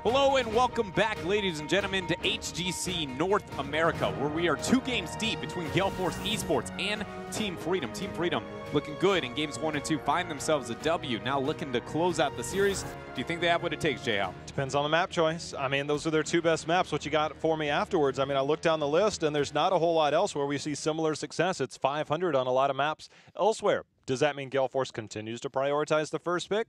Hello and welcome back, ladies and gentlemen, to HGC North America, where we are 2 games deep between Gale Esports and Team Freedom. Team Freedom looking good in games 1 and 2, find themselves a W. Now looking to close out the series. Do you think they have what it takes, JL? Depends on the map choice. I mean, those are their 2 best maps. What you got for me afterwards? I mean, I look down the list and there's not a whole lot else where we see similar success. It's 500 on a lot of maps elsewhere. Does that mean Gale Force continues to prioritize the first pick?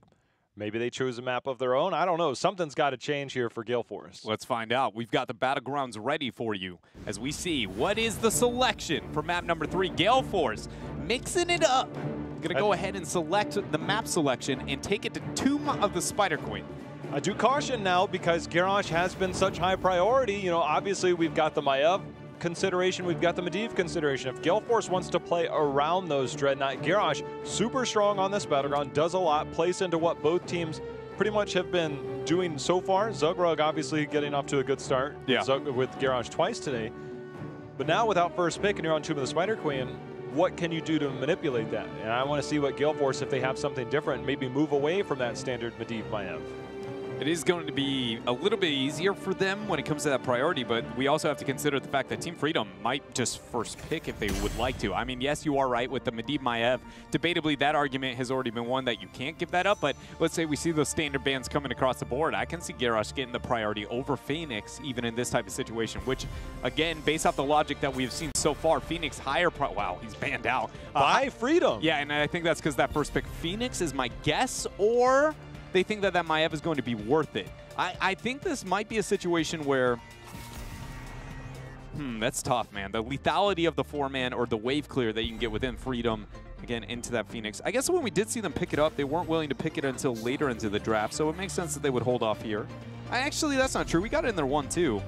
Maybe they choose a map of their own. I don't know. Something's got to change here for Gale Force. Let's find out. We've got the battlegrounds ready for you as we see what is the selection for map number 3. Gale Force mixing it up. Going to go ahead and select the map selection and take it to Tomb of the Spider Queen. I do caution now because Garage has been such high priority. You know, obviously we've got the Maiev consideration, we've got the Medivh consideration. If Gale Force wants to play around those Dreadnought, Garage, super strong on this battleground, does a lot, plays into what both teams pretty much have been doing so far. Zugrug obviously getting off to a good start with Garage twice today. But now without first pick and you're on Tomb of the Spider Queen, what can you do to manipulate that? And I want to see what Gale Force, if they have something different, maybe move away from that standard Medivh Maiev. It is going to be a little bit easier for them when it comes to that priority, but we also have to consider the fact that Team Freedom might just first pick if they would like to. I mean, yes, you are right with the Medivh Maiev. Debatably, that argument has already been won that you can't give that up, but let's say we see those standard bans coming across the board. I can see Garrosh getting the priority over Phoenix, even in this type of situation, which, again, based off the logic that we've seen so far, Phoenix higher wow, he's banned out. By Freedom. Yeah, and I think that's because that first pick, Phoenix, is my guess, or they think that that Maiev is going to be worth it. I think this might be a situation where, that's tough, man. The lethality of the 4-man or the wave clear that you can get within Freedom, again, into that Phoenix. I guess when we did see them pick it up, they weren't willing to pick it until later into the draft, so it makes sense that they would hold off here. Actually, that's not true. We got it in their 1-2.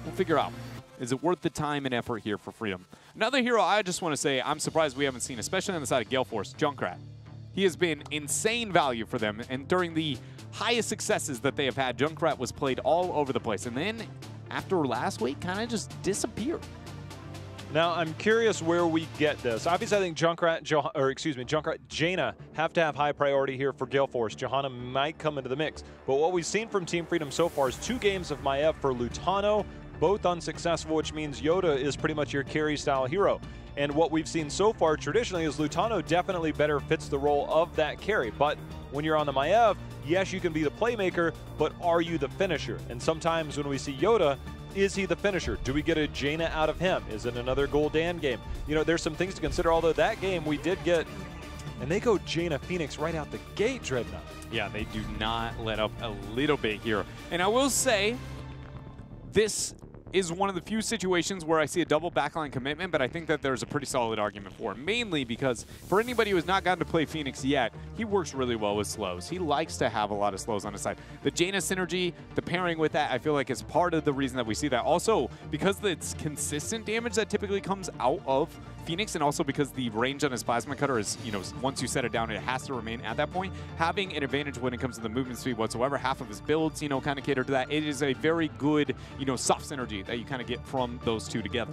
We'll figure out. Is it worth the time and effort here for Freedom? Another hero I just want to say I'm surprised we haven't seen, especially on the side of Gale Force, Junkrat. He has been insane value for them, and during the highest successes that they have had, Junkrat was played all over the place. And then, after last week, kind of just disappeared. Now, I'm curious where we get this. Obviously, I think Junkrat, Jaina have to have high priority here for Gale Force. Johanna might come into the mix. But what we've seen from Team Freedom so far is 2 games of Maiev for Lutano, both unsuccessful, which means Yoda is pretty much your carry-style hero. And what we've seen so far traditionally is Lutano definitely better fits the role of that carry. But when you're on the Maiev, yes, you can be the playmaker, but are you the finisher? And sometimes when we see Yoda, is he the finisher? Do we get a Jaina out of him? Is it another Gul'dan game? You know, there's some things to consider, although that game we did get, and they go Jaina Phoenix right out the gate, Dreadnought. Yeah, they do not let up a little bit here. And I will say, this is one of the few situations where I see a double backline commitment, but I think that there's a pretty solid argument for it. Mainly because for anybody who has not gotten to play Phoenix yet, he works really well with slows. He likes to have a lot of slows on his side. The Jaina synergy, the pairing with that, I feel like is part of the reason that we see that. Also, because it's consistent damage that typically comes out of Phoenix, and also because the range on his plasma cutter is, you know, once you set it down, it has to remain at that point. Having an advantage when it comes to the movement speed whatsoever, half of his builds, you know, kind of cater to that. It is a very good, you know, soft synergy that you kind of get from those 2 together.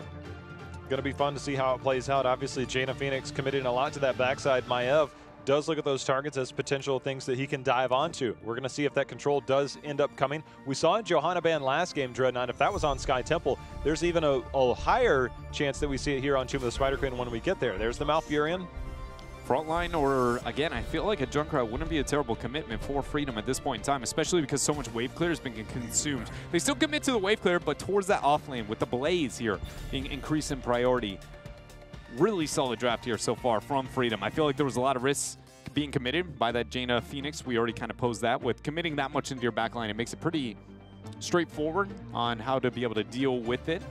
Going to be fun to see how it plays out. Obviously, Jaina Phoenix committing a lot to that backside. Maiev does look at those targets as potential things that he can dive onto. We're going to see if that control does end up coming. We saw in Johanna ban last game, Dreadnought. If that was on Sky Temple, there's even a higher chance that we see it here on Tomb of the Spider Queen when we get there. There's the Malfurion. Frontline, or again, I feel like a Junkrat wouldn't be a terrible commitment for Freedom at this point in time, especially because so much wave clear has been consumed. They still commit to the wave clear, but towards that off lane with the Blaze here being increased in priority. Really solid draft here so far from Freedom. I feel like there was a lot of risks being committed by that Jaina Phoenix. We already kind of posed that. With committing that much into your backline, it makes it pretty straightforward on how to be able to deal with it.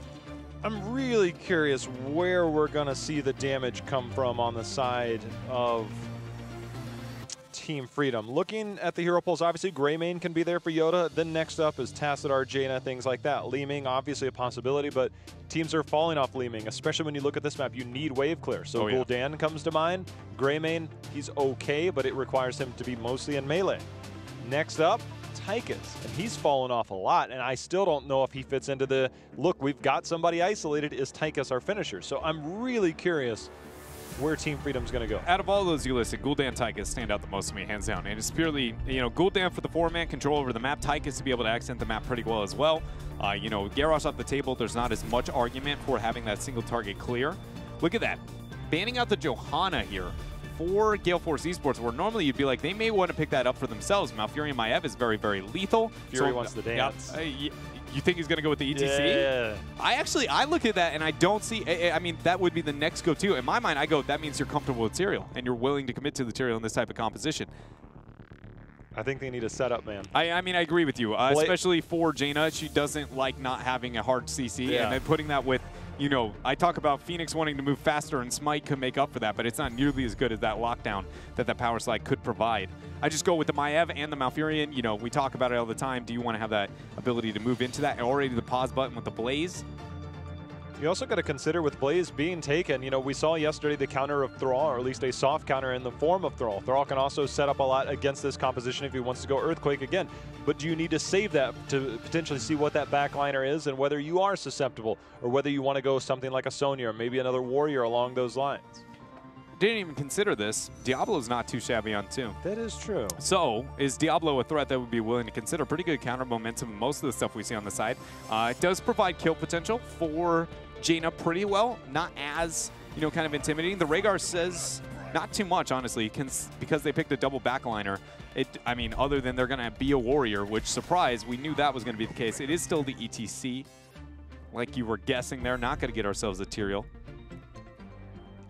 I'm really curious where we're going to see the damage come from on the side of Team Freedom. Looking at the hero pools, obviously Greymane can be there for Yoda. Then next up is Tassadar, Jaina, things like that. Leeming, obviously a possibility, but teams are falling off Leeming, especially when you look at this map. You need wave clear. So Gul'dan comes to mind. Greymane, he's okay, but it requires him to be mostly in melee. Next up, Tychus, and he's fallen off a lot, and I still don't know if he fits into the, look, we've got somebody isolated, is Tychus our finisher? So I'm really curious where Team Freedom's going to go. Out of all those you listed, Gul'dan Tychus stand out the most to me, hands down. And it's purely, you know, Gul'dan for the 4-man control over the map, Tychus to be able to accent the map pretty well as well. You know, Garrosh off the table, there's not as much argument for having that single target clear. Look at that. Banning out the Johanna here for Gale Force Esports, where normally you'd be like, they may want to pick that up for themselves. Malfurion Maiev is very, very lethal. Fury wants to dance. You think he's going to go with the ETC? Yeah. I look at that and I don't see, I mean, that would be the next go-to. In my mind, I go, that means you're comfortable with Tyrael and you're willing to commit to the Tyrael in this type of composition. I think they need a setup, man. I mean, I agree with you, especially for Jaina. She doesn't like not having a hard CC, and then putting that with, you know, I talk about Phoenix wanting to move faster, and Smite could make up for that, but it's not nearly as good as that lockdown that power slide could provide. I just go with the Maiev and the Malfurion. You know, we talk about it all the time. Do you want to have that ability to move into that? And already the pause button with the Blaze. You also got to consider with Blaze being taken, you know, we saw yesterday the counter of Thrall, or at least a soft counter in the form of Thrall. Thrall can also set up a lot against this composition if he wants to go Earthquake again. But do you need to save that to potentially see what that backliner is and whether you are susceptible, or whether you want to go something like a Sonya or maybe another Warrior along those lines? Didn't even consider this. Diablo's not too shabby on 2. That is true. So, is Diablo a threat that would be willing to consider? Pretty good counter momentum in most of the stuff we see on the side. It does provide kill potential for Jaina pretty well. Not as, you know, kind of intimidating. The Rhaegar says not too much, honestly, because they picked a double backliner. I mean, other than they're going to be a Warrior, which, surprise, we knew that was going to be the case. It is still the ETC, like you were guessing there. Not going to get ourselves a Tyrael.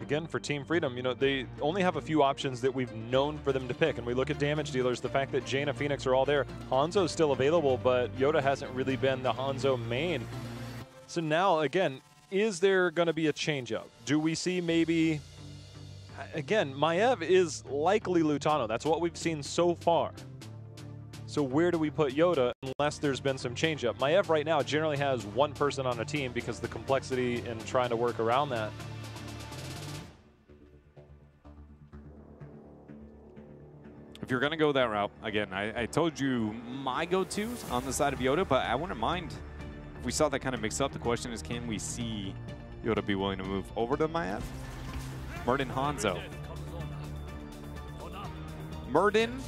Again, for Team Freedom, you know, they only have a few options that we've known for them to pick. And we look at damage dealers, the fact that Jaina, Phoenix are all there. Hanzo's still available, but Yoda hasn't really been the Hanzo main. So now, again, is there going to be a change-up? Do we see maybe... Again, Maiev is likely Lutano. That's what we've seen so far. So where do we put Yoda unless there's been some change-up? Maiev right now generally has one person on a team because of the complexity in trying to work around that. If you're going to go that route, again, I told you my go-tos on the side of Yoda, but I wouldn't mind if we saw that kind of mix up. The question is, can we see Yoda be willing to move over to Maiev? Murden Hanzo. Murden,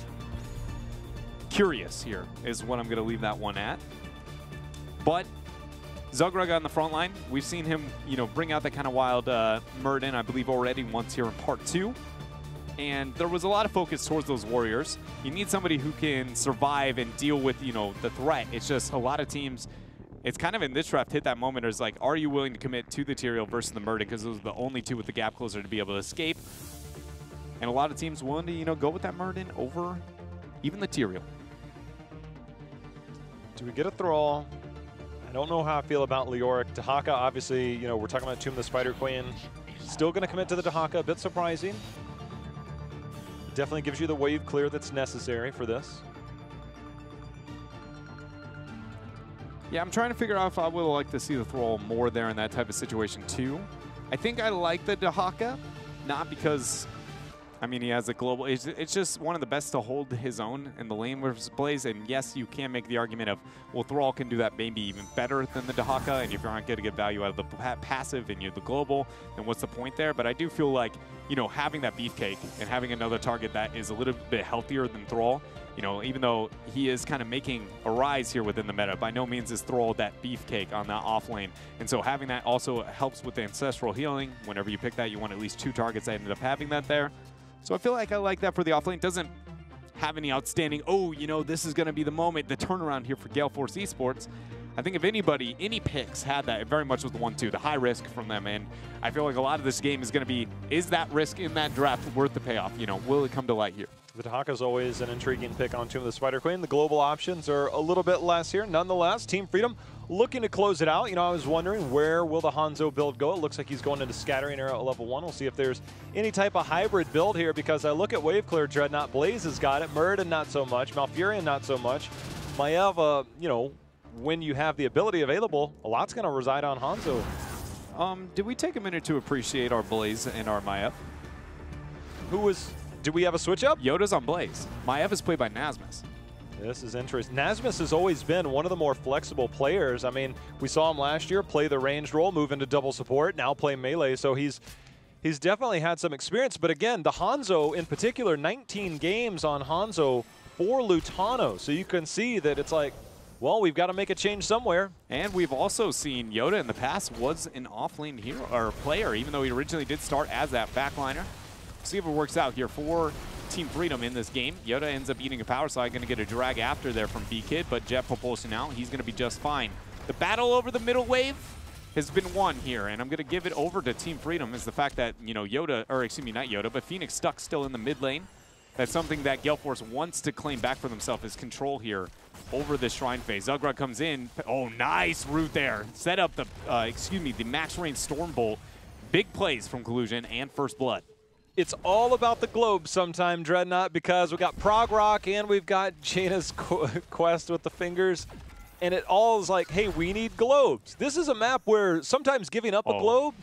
curious here is what I'm going to leave that one at. But Zugrug on the front line, we've seen him, you know, bring out that kind of wild Murden, I believe, already once here in part 2. And there was a lot of focus towards those Warriors. You need somebody who can survive and deal with, you know, the threat. It's just a lot of teams, it's kind of in this draft hit that moment. It's like, are you willing to commit to the Tyrael versus the Murden? Because those are the only two with the gap closer to be able to escape. And a lot of teams willing to, you know, go with that Murden over even the Tyrael. Do we get a Thrall? I don't know how I feel about Leoric. Dahaka, obviously, you know, we're talking about Tomb of the Spider Queen. Still going to commit to the Dahaka, a bit surprising. Definitely gives you the wave clear that's necessary for this. Yeah, I'm trying to figure out if I would like to see the Thrall more there in that type of situation too. I think I like the Dahaka, not because, I mean, he has a global, it's just one of the best to hold his own in the lane versus Blaze. And yes, you can make the argument of, well, Thrall can do that maybe even better than the Dahaka. And if you're not going to get value out of the passive and you're the global, then what's the point there? But I do feel like, you know, having that beefcake and having another target that is a little bit healthier than Thrall, you know, even though he is kind of making a rise here within the meta, by no means is Thrall that beefcake on that off lane. And so having that also helps with the ancestral healing. Whenever you pick that, you want at least 2 targets that ended up having that there. So I feel like I like that for the off lane. Doesn't have any outstanding, oh, you know, this is going to be the moment, the turnaround here for Gale Force Esports. I think if anybody, any picks had that, it very much was the 1-2, the high risk from them. And I feel like a lot of this game is going to be, is that risk in that draft worth the payoff? You know, will it come to light here? The Dahaka is always an intriguing pick on Tomb of the Spider Queen. The global options are a little bit less here. Nonetheless, Team Freedom looking to close it out. You know, I was wondering, where will the Hanzo build go? It looks like he's going into Scattering Arrow at level 1. We'll see if there's any type of hybrid build here, because I look at Wave Clear Dreadnought. Blaze has got it. Murden not so much. Malfurion not so much. Maiev, you know, when you have the ability available, a lot's going to reside on Hanzo. Did we take a minute to appreciate our Blaze and our Maiev? Do we have a switch up? Yoda's on Blaze. Maiev is played by Nasmus. This is interesting. Nasmus has always been one of the more flexible players. I mean, we saw him last year play the ranged role, move into double support, now play melee. So he's He's definitely had some experience, but again, the Hanzo in particular, 19 games on Hanzo for Lutano. So you can see that it's like, well, we've got to make a change somewhere. And we've also seen Yoda in the past was an offlane hero or player, even though he originally did start as that backliner. See if it works out here for Team Freedom in this game. Yoda ends up eating a power slide, going to get a drag after there from B-Kid, but Jet Propulsion out. He's going to be just fine. The battle over the middle wave has been won here, and I'm going to give it over to Team Freedom is the fact that, you know, Yoda, or excuse me, not Yoda, but Phoenix stuck still in the mid lane. That's something that Gale Force wants to claim back for themselves is control here over this Shrine phase. Zugrug comes in. Oh, nice route there. Set up the, the max range Storm Bolt. Big plays from Collusion and First Blood. It's all about the globe sometime, Dreadnought, because we got Prog Rock and we've got Jaina's quest with the fingers. And it all is like, hey, we need globes. This is a map where sometimes giving up a globe.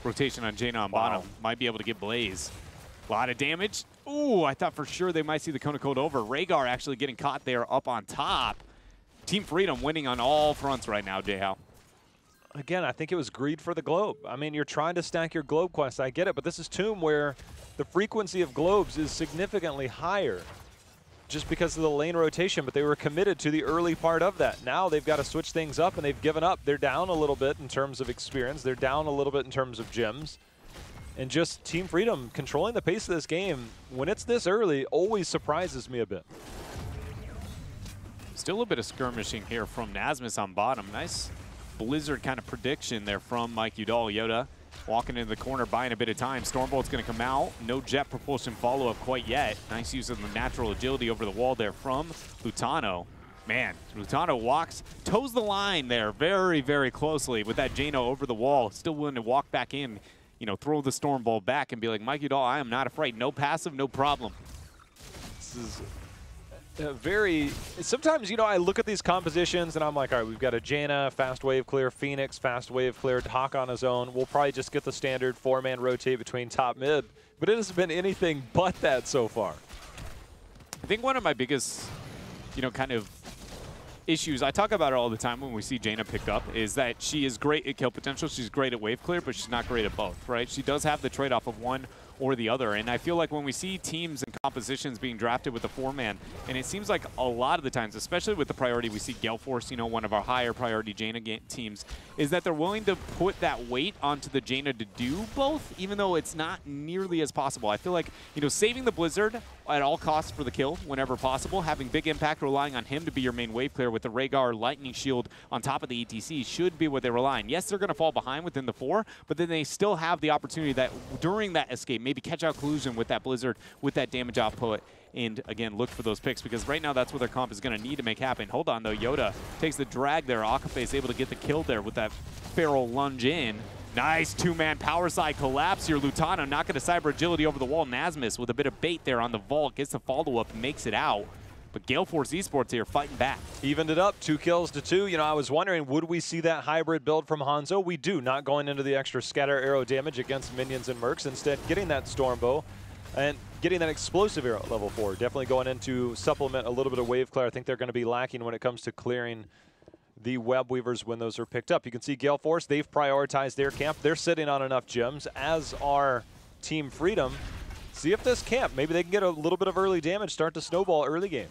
Rotation on Jaina on bottom. Might be able to get Blaze. A lot of damage. Ooh, I thought for sure they might see the Kona Code over. Rhaegar actually getting caught there up on top. Team Freedom winning on all fronts right now, J-How. Again, I think it was greed for the globe. I mean, you're trying to stack your globe quest. I get it, but this is Tomb where the frequency of globes is significantly higher just because of the lane rotation, but they were committed to the early part of that. Now they've got to switch things up, and they've given up. They're down a little bit in terms of experience. They're down a little bit in terms of gems. And just Team Freedom controlling the pace of this game, when it's this early, always surprises me a bit. Still a bit of skirmishing here from Nasmus on bottom. Nice Blizzard kind of prediction there from Mike Udall. Yoda walking into the corner, buying a bit of time. Stormbolt's going to come out. No jet propulsion follow-up quite yet. Nice use of the natural agility over the wall there from Lutano. Man, Lutano toes the line there very, very closely with that Jaina over the wall. Still willing to walk back in, you know, throw the Stormbolt back and be like, Mike Udall, I am not afraid. No passive, no problem. This is sometimes, you know, I look at these compositions and I'm like, all right, we've got a Jaina, fast wave clear, Phoenix, fast wave clear, Hawk on his own. We'll probably just get the standard 4-man rotate between top mid, but it hasn't been anything but that so far. I think one of my biggest, you know, kind of issues, I talk about it all the time when we see Jaina picked up, is that she is great at kill potential, she's great at wave clear, but she's not great at both, right? She does have the trade-off of one or the other, and I feel like when we see teams and compositions being drafted with the 4-man, and it seems like a lot of the times, especially with the priority we see Gale Force, you know, one of our higher priority Jaina teams, is that they're willing to put that weight onto the Jaina to do both, even though it's not nearly as possible. I feel like, you know, saving the Blizzard at all costs for the kill whenever possible, having big impact, relying on him to be your main wave clear with the Rhaegar Lightning Shield on top of the ETC should be what they rely on. Yes, they're going to fall behind within the 4, but then they still have the opportunity that during that escape, maybe catch out Collusion with that Blizzard, with that damage output, and again, look for those picks, because right now that's what their comp is going to need to make happen. Hold on, though. Yoda takes the drag there. Akafe is able to get the kill there with that feral lunge in. Nice two-man power side collapse here. Lutano not going to cyber agility over the wall. Nasmus with a bit of bait there on the vault. Gets the follow-up, makes it out. But Gale Force Esports here fighting back. Evened it up, 2 kills to 2. You know, I was wondering, would we see that hybrid build from Hanzo? We do, not going into the extra scatter arrow damage against minions and mercs. Instead, getting that storm bow and getting that explosive arrow at level 4. Definitely going in to supplement a little bit of wave clear. I think they're going to be lacking when it comes to clearing the web weavers when those are picked up. You can see Gale Force, they've prioritized their camp. They're sitting on enough gems, as are Team Freedom. See if this camp, maybe they can get a little bit of early damage, start to snowball early game.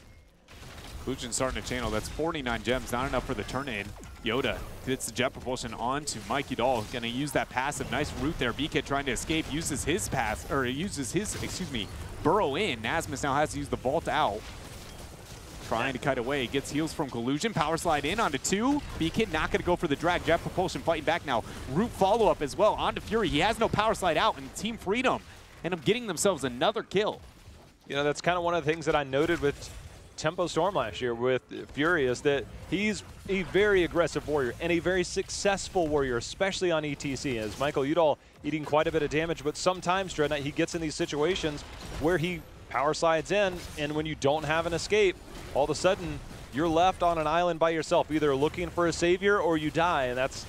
Collusion starting to channel. That's 49 gems, not enough for the turn-in. Yoda gets the jet propulsion onto Mike Udall. Going to use that passive. Nice route there. B-Kid trying to escape. Uses his burrow in. Nasmus now has to use the vault out. Trying to cut away. Gets heals from Collusion. Power slide in onto 2. B-Kid not going to go for the drag. Jet propulsion fighting back now. Root follow-up as well onto Fury. He has no power slide out, and Team Freedom end up getting themselves another kill. You know, that's kind of one of the things that I noted with Tempo Storm last year with Fury, is that he's a very aggressive warrior and a very successful warrior, especially on ETC, as Michael Udall eating quite a bit of damage, but sometimes, Dreadnought, he gets in these situations where he power slides in, and when you don't have an escape, all of a sudden you're left on an island by yourself, either looking for a savior or you die, and that's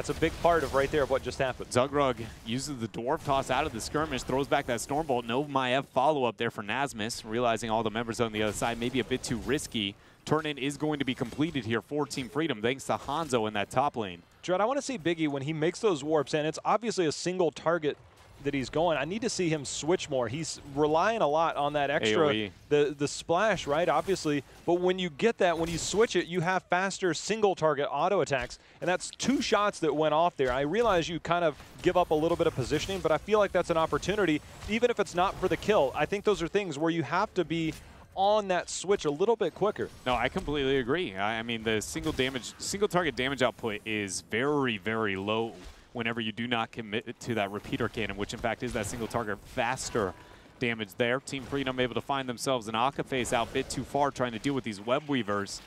a big part of right there of what just happened. Zugrug uses the Dwarf Toss out of the skirmish, throws back that Stormbolt. No Maiev follow-up there for Nasmus, realizing all the members on the other side may be a bit too risky. Turn-in is going to be completed here for Team Freedom, thanks to Hanzo in that top lane. Dread, I want to see Biggie when he makes those warps, and it's obviously a single target that he's going. I need to see him switch more. He's relying a lot on that extra, AOE. the splash, right, obviously. But when you get that, when you switch it, you have faster single target auto attacks. And that's 2 shots that went off there. I realize you kind of give up a little bit of positioning, but I feel like that's an opportunity, even if it's not for the kill. I think those are things where you have to be on that switch a little bit quicker. No, I completely agree. I mean, the single target damage output is very, very low whenever you do not commit to that repeater cannon, which in fact is that single target faster damage there. Team Freedom able to find themselves an Aka face out a bit too far trying to deal with these web weavers.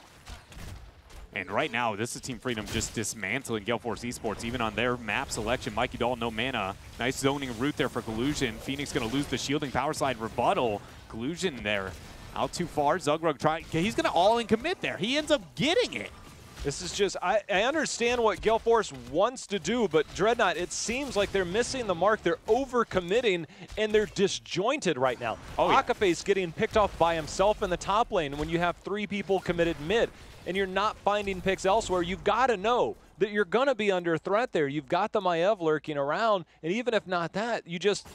And right now, this is Team Freedom just dismantling Gale Force Esports, even on their map selection. Mikey Doll, no mana. Nice zoning route there for Collusion. Phoenix going to lose the shielding power slide rebuttal. Collusion there. Out too far. Zugrug trying. He's going to all-in commit there. He ends up getting it. This is just, I understand what Gale Force wants to do, but Dreadnought, it seems like they're missing the mark. They're over-committing, and they're disjointed right now. Oh, yeah. Akaface getting picked off by himself in the top lane when you have 3 people committed mid, and you're not finding picks elsewhere. You've got to know that you're going to be under threat there. You've got the Maiev lurking around, and even if not that, you just...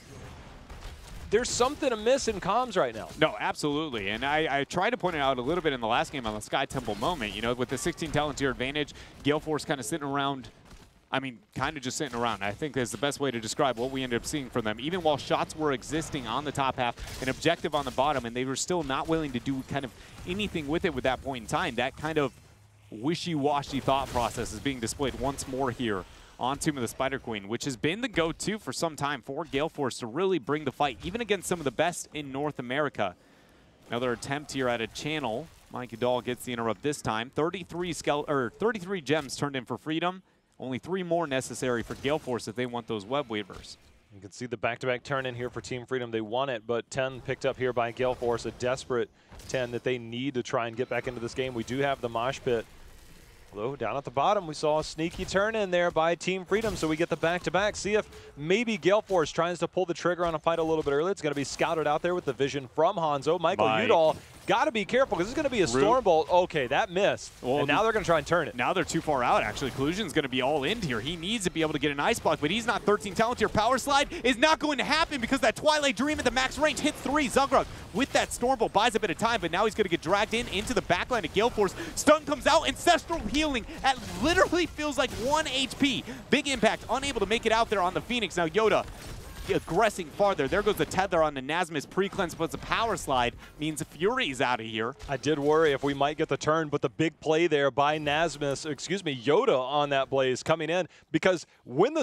There's something amiss in comms right now. No, absolutely. And I tried to point it out a little bit in the last game on the Sky Temple moment. You know, with the 16 talent tier advantage, Gale Force kind of sitting around. I mean, kind of just sitting around. I think is the best way to describe what we ended up seeing from them. Even while shots were existing on the top half, an objective on the bottom, and they were still not willing to do kind of anything with it with that point in time. That kind of wishy-washy thought process is being displayed once more here on Tomb of the Spider Queen, which has been the go-to for some time for Gale Force to really bring the fight, even against some of the best in North America. Another attempt here at a channel. Mikey Doll gets the interrupt this time. 33 gems turned in for Freedom. Only 3 more necessary for Gale Force if they want those web weavers. You can see the back-to-back turn in here for Team Freedom. They won it, but 10 picked up here by Gale Force, a desperate 10 that they need to try and get back into this game. We do have the mosh pit. Although down at the bottom, we saw a sneaky turn in there by Team Freedom, so we get the back-to-back. See if maybe Gale Force tries to pull the trigger on a fight a little bit early. It's going to be scouted out there with the vision from Hanzo. Michael Udall got to be careful because it's going to be a storm bolt. Okay, that missed. Well, and now they're going to try and turn it. Now they're too far out, actually. Collusion's going to be all in here. He needs to be able to get an ice block, but he's not 13 talent tier. Power slide is not going to happen because that Twilight Dream at the max range hits 3. Zugrug with that storm bolt buys a bit of time, but now he's going to get dragged into the backline of Gale Force. Stun comes out, Ancestral Healing at literally feels like 1 HP. Big impact, unable to make it out there on the Phoenix. Now Yoda aggressing farther. There goes the tether on the Nasmus. Pre-cleanse puts a power slide. Means Fury's out of here. I did worry if we might get the turn, but the big play there by Yoda on that Blaze coming in, because when the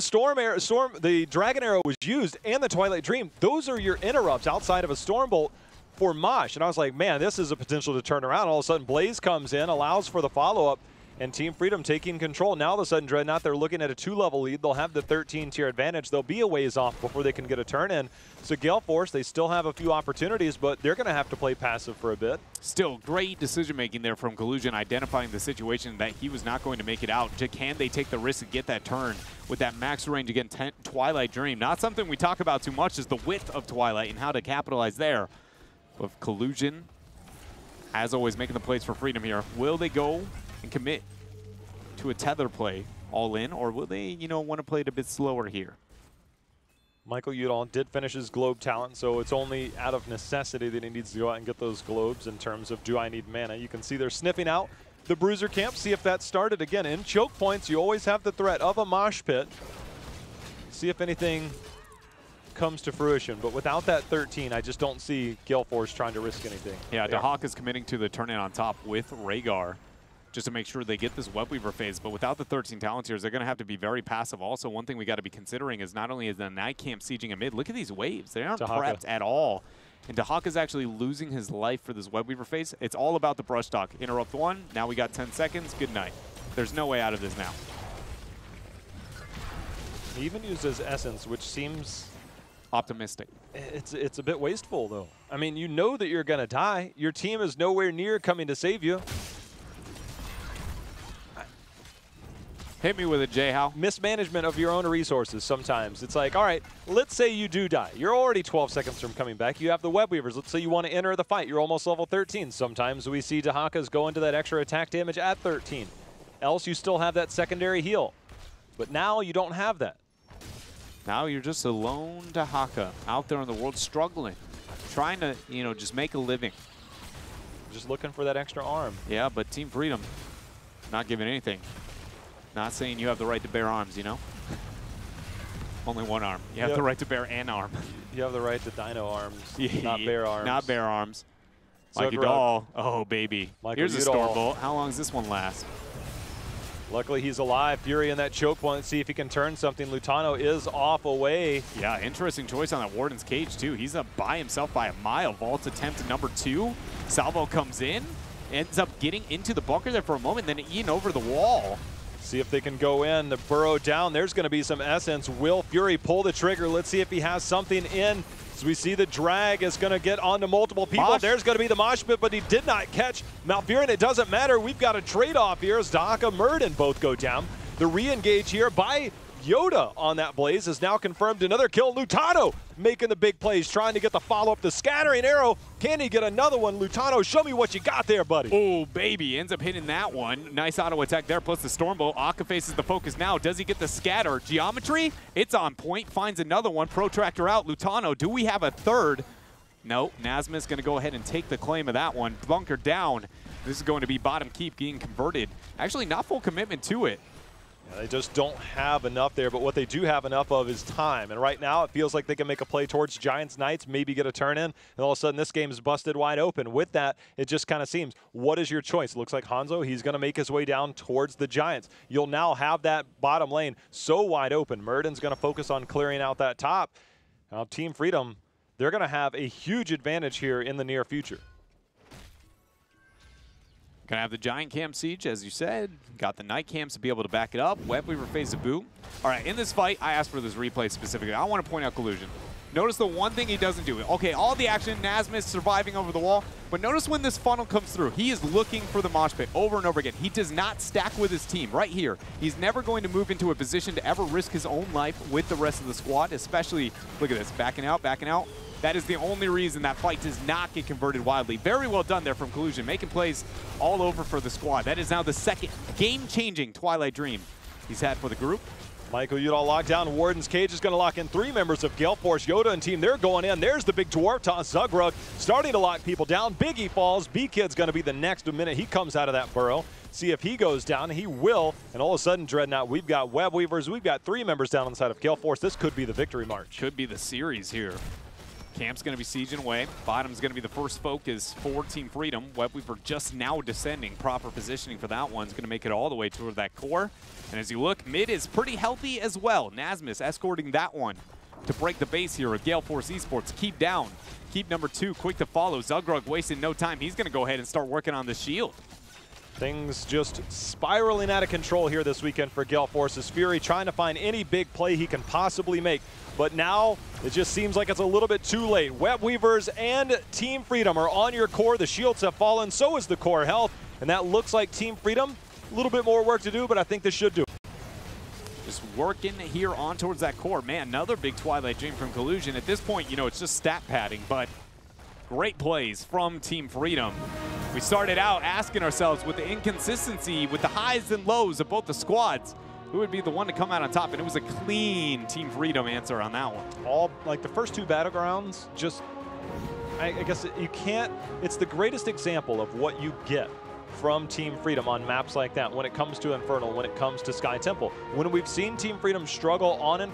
the Dragon Arrow was used and the Twilight Dream, those are your interrupts outside of a Storm Bolt for Mosh. And I was like, man, this is a potential to turn around. All of a sudden, Blaze comes in, allows for the follow-up, and Team Freedom taking control. Now all of a sudden, Dreadnought, they're looking at a 2-level lead. They'll have the 13-tier advantage. They'll be a ways off before they can get a turn in. So Gale Force, they still have a few opportunities, but they're going to have to play passive for a bit. Still, great decision-making there from Collusion, identifying the situation that he was not going to make it out. Can they take the risk and get that turn with that max range against Twilight Dream? Not something we talk about too much is the width of Twilight and how to capitalize there. But Collusion, as always, making the plays for Freedom here. Will they go and commit to a tether play all in, or will they, want to play it a bit slower here? Michael Udall did finish his globe talent, so it's only out of necessity that he needs to go out and get those globes in terms of, do I need mana? You can see they're sniffing out the Bruiser camp, see if that started again. In choke points, you always have the threat of a mosh pit. See if anything comes to fruition, but without that 13, I just don't see Gale Force trying to risk anything. Yeah, Dahak is committing to the turn-in on top with Rhaegar, just to make sure they get this Webweaver phase. But without the 13 talent tiers, they're going to have to be very passive. Also, one thing we got to be considering is not only is the Night Camp sieging a mid, look at these waves. They aren't prepped at all. And Dahak is actually losing his life for this Webweaver phase. It's all about the brush stock. Interrupt 1, now we got 10 seconds, good night. There's no way out of this now. He even uses Essence, which seems optimistic. It's a bit wasteful, though. I mean, you know that you're going to die. Your team is nowhere near coming to save you. Hit me with it, Jay-How. Mismanagement of your own resources sometimes. It's like, all right, let's say you do die. You're already 12 seconds from coming back. You have the Web Weavers. Let's say you want to enter the fight. You're almost level 13. Sometimes we see Dahakas go into that extra attack damage at 13. Else you still have that secondary heal. But now you don't have that. Now you're just alone to Haka out there in the world struggling, trying to, just make a living. Just looking for that extra arm. Yeah, but Team Freedom not giving anything. Not saying you have the right to bear arms, Only one arm. You have the right to bear an arm. You have the right to dino arms, Yeah, not bear arms. Not bear arms. Like Zugrug. Udall. Oh, baby. Michael Here's a Udall. Storm Bolt. How long does this one last? Luckily, he's alive. Fury in that choke point. See if he can turn something. Lutano is off away. Yeah, interesting choice on that Warden's Cage, too. He's up by himself by a mile. Vault's attempt at number 2. Salvo comes in, ends up getting into the bunker there for a moment, then Ian over the wall. See if they can go in. The burrow down. There's going to be some essence. Will Fury pull the trigger? Let's see if he has something in. As we see the drag is going to get onto multiple people. Mosh. There's going to be the mosh pit, but he did not catch Malfurion. It doesn't matter. We've got a trade-off here as Dahaka Murden both go down. The re-engage here by Yoda on that blaze is now confirmed. Another kill. Lutano making the big plays, trying to get the follow-up. The scattering arrow. Can he get another one? Lutano, show me what you got there, buddy. Oh, baby. Ends up hitting that one. Nice auto attack there, plus the Stormbolt. Akka faces the focus now. Does he get the scatter? Geometry? It's on point. Finds another one. Protractor out. Lutano, do we have a third? Nope. Nazma's going to go ahead and take the claim of that one. Bunker down. This is going to be bottom keep being converted. Actually, not full commitment to it. Yeah, they just don't have enough there, but what they do have enough of is time. And right now, it feels like they can make a play towards Giants Knights, maybe get a turn in, and all of a sudden this game is busted wide open. With that, it just kind of seems, what is your choice? It looks like Hanzo, he's going to make his way down towards the Giants. You'll now have that bottom lane so wide open. Murden's going to focus on clearing out that top. Now, Team Freedom, they're going to have a huge advantage here in the near future. Gonna have the Giant Camp Siege, as you said. Got the Night Camps to be able to back it up. Webweaver phase of boot. All right, in this fight, I asked for this replay specifically. I want to point out Collusion. Notice the one thing he doesn't do. Okay, all the action, Nazma is surviving over the wall, but notice when this funnel comes through, he is looking for the mosh pit over and over again. He does not stack with his team right here. He's never going to move into a position to ever risk his own life with the rest of the squad, especially, look at this, backing out, backing out. That is the only reason that fight does not get converted wildly. Very well done there from Collusion, making plays all over for the squad. That is now the second game-changing Twilight Dream he's had for the group. Michael Udall locked down. Warden's Cage is going to lock in 3 members of Gale Force. Yoda and team, they're going in. There's the big dwarf toss. Zugrug starting to lock people down. Biggie falls. B-Kid's going to be the next minute he comes out of that burrow. See if he goes down. He will. And all of a sudden, Dreadnought, we've got Web Weavers. We've got 3 members down on the side of Gale Force. This could be the victory march. Could be the series here. Camp's going to be sieging away. Bottom's going to be the first focus for Team Freedom. Webweaver just now descending. Proper positioning for that one's going to make it all the way toward that core. And as you look, mid is pretty healthy as well. Nazmus escorting that one to break the base here of Gale Force Esports. Keep down. Keep number 2 quick to follow. Zugrug wasting no time. He's going to go ahead and start working on the shield. Things just spiraling out of control here this weekend for Gale Force's Fury, trying to find any big play he can possibly make. But now it just seems like it's a little bit too late. Web Weavers and Team Freedom are on your core. The shields have fallen, so is the core health. And that looks like Team Freedom, a little bit more work to do, but I think this should do. Just working here on towards that core. Man, another big Twilight Dream from Collusion. At this point, it's just stat padding, but great plays from Team Freedom. We started out asking ourselves with the inconsistency, with the highs and lows of both the squads, who would be the one to come out on top, and it was a clean Team Freedom answer on that one. All, like the first 2 battlegrounds, just, I guess you can't, it's the greatest example of what you get from Team Freedom on maps like that when it comes to Infernal, when it comes to Sky Temple. When we've seen Team Freedom struggle on Infernal,